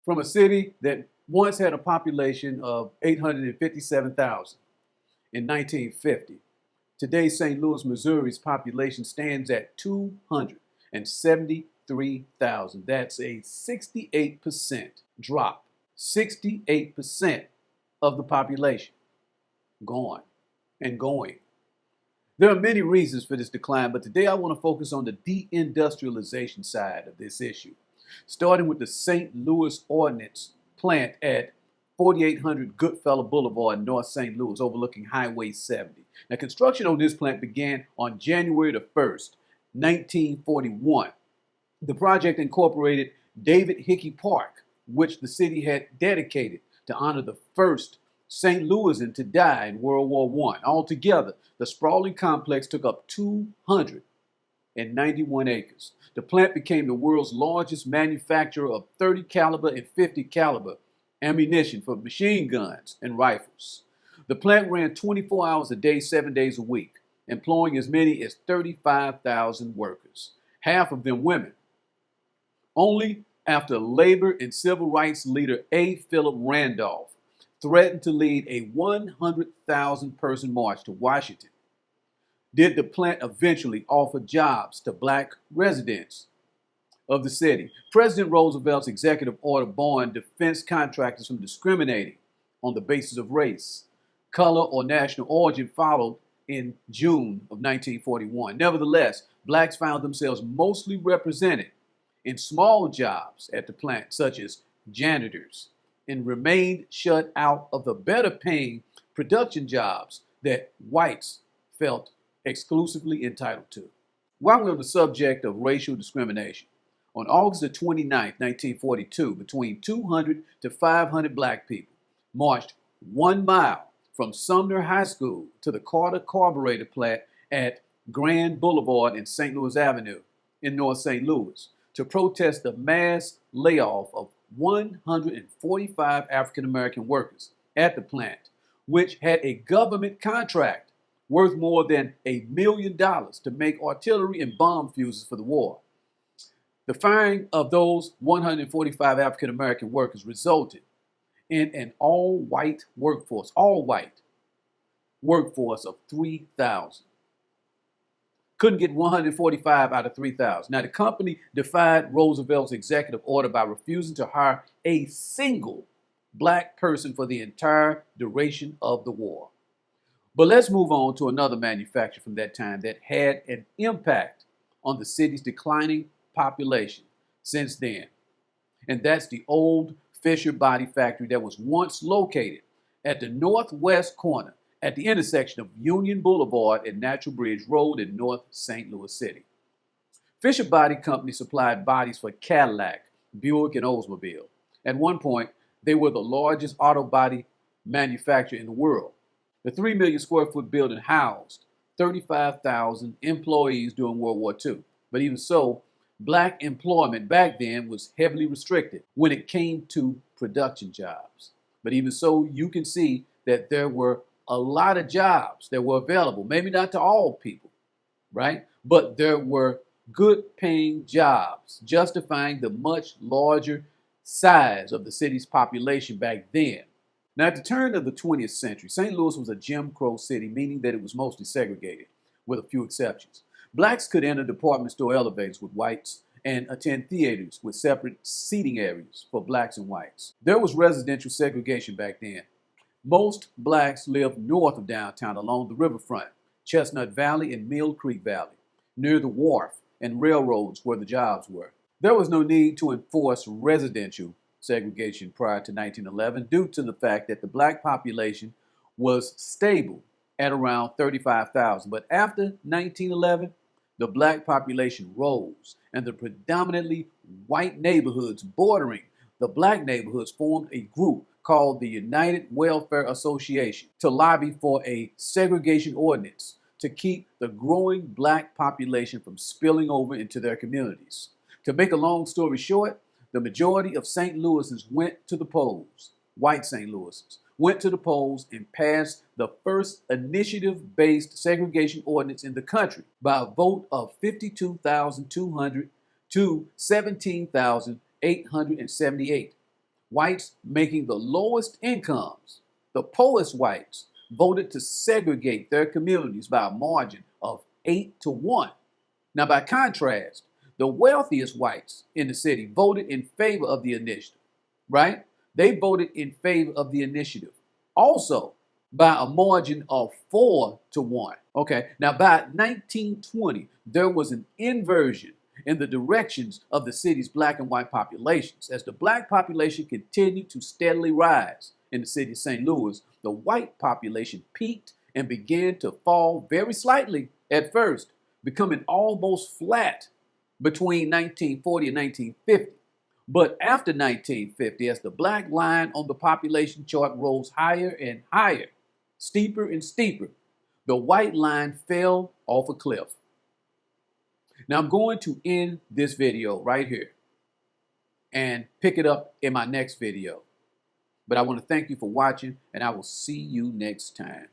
from a city that once had a population of 857,000 in 1950. Today, St. Louis, Missouri's population stands at 273,000. That's a 68% drop. 68% of the population gone and going. There are many reasons for this decline, but today I want to focus on the deindustrialization side of this issue, starting with the St. Louis Ordnance plant at 4800 Goodfellow Boulevard in North St. Louis, overlooking Highway 70. Now, construction on this plant began on January the 1st, 1941. The project incorporated David Hickey Park, which the city had dedicated to honor the first St. Louisan to die in World War I. Altogether, the sprawling complex took up 291 acres. The plant became the world's largest manufacturer of 30 caliber and 50 caliber ammunition for machine guns and rifles. The plant ran 24 hours a day, 7 days a week, employing as many as 35,000 workers, half of them women. Only after labor and civil rights leader A. Philip Randolph threatened to lead a 100,000 person march to Washington did the plant eventually offer jobs to black residents of the city. President Roosevelt's executive order barred defense contractors from discriminating on the basis of race, color, or national origin followed in June of 1941. Nevertheless, blacks found themselves mostly represented in small jobs at the plant, such as janitors, and remained shut out of the better paying production jobs that whites felt exclusively entitled to. While we're on the subject of racial discrimination, on August the 29th, 1942, between 200 to 500 black people marched 1 mile from Sumner High School to the Carter Carburetor plant at Grand Boulevard and St. Louis Avenue in North St. Louis to protest the mass layoff of 145 African American workers at the plant, which had a government contract worth more than $1 million to make artillery and bomb fuses for the war. The firing of those 145 African American workers resulted in an all-white workforce of 3,000. Couldn't get 145 out of 3,000. Now, the company defied Roosevelt's executive order by refusing to hire a single black person for the entire duration of the war. But let's move on to another manufacturer from that time that had an impact on the city's declining population since then. And that's the old Fisher Body Factory that was once located at the northwest corner at the intersection of Union Boulevard and Natural Bridge Road in North St. Louis City. Fisher Body Company supplied bodies for Cadillac, Buick, and Oldsmobile. At one point, they were the largest auto body manufacturer in the world. The 3 million square foot building housed 35,000 employees during World War II. But even so, black employment back then was heavily restricted when it came to production jobs. But even so, you can see that there were a lot of jobs that were available, maybe not to all people, right? But there were good paying jobs, justifying the much larger size of the city's population back then. Now, at the turn of the 20th century, St. Louis was a Jim Crow city, meaning that it was mostly segregated, with a few exceptions. Blacks could enter department store elevators with whites and attend theaters with separate seating areas for blacks and whites. There was residential segregation back then. Most blacks lived north of downtown along the riverfront, Chestnut Valley and Mill Creek Valley, near the wharf and railroads where the jobs were. There was no need to enforce residential segregation prior to 1911 due to the fact that the black population was stable at around 35,000. But after 1911, the black population rose, and the predominantly white neighborhoods bordering the black neighborhoods formed a group called the United Welfare Association to lobby for a segregation ordinance to keep the growing black population from spilling over into their communities. To make a long story short, the majority of St. Louisans went to the polls, white St. Louisans, went to the polls and passed the first initiative-based segregation ordinance in the country by a vote of 52,200 to 17,878. whites making the lowest incomes, the poorest whites, voted to segregate their communities by a margin of 8-1. Now, by contrast, the wealthiest whites in the city voted in favor of the initiative, right? They voted in favor of the initiative also by a margin of 4-1. Okay, now by 1920, there was an inversion in the directions of the city's black and white populations. As the black population continued to steadily rise in the city of St. Louis, the white population peaked and began to fall very slightly at first, becoming almost flat between 1940 and 1950. But after 1950, as the black line on the population chart rose higher and higher, steeper and steeper, the white line fell off a cliff. Now I'm going to end this video right here and pick it up in my next video. But I want to thank you for watching, and I will see you next time.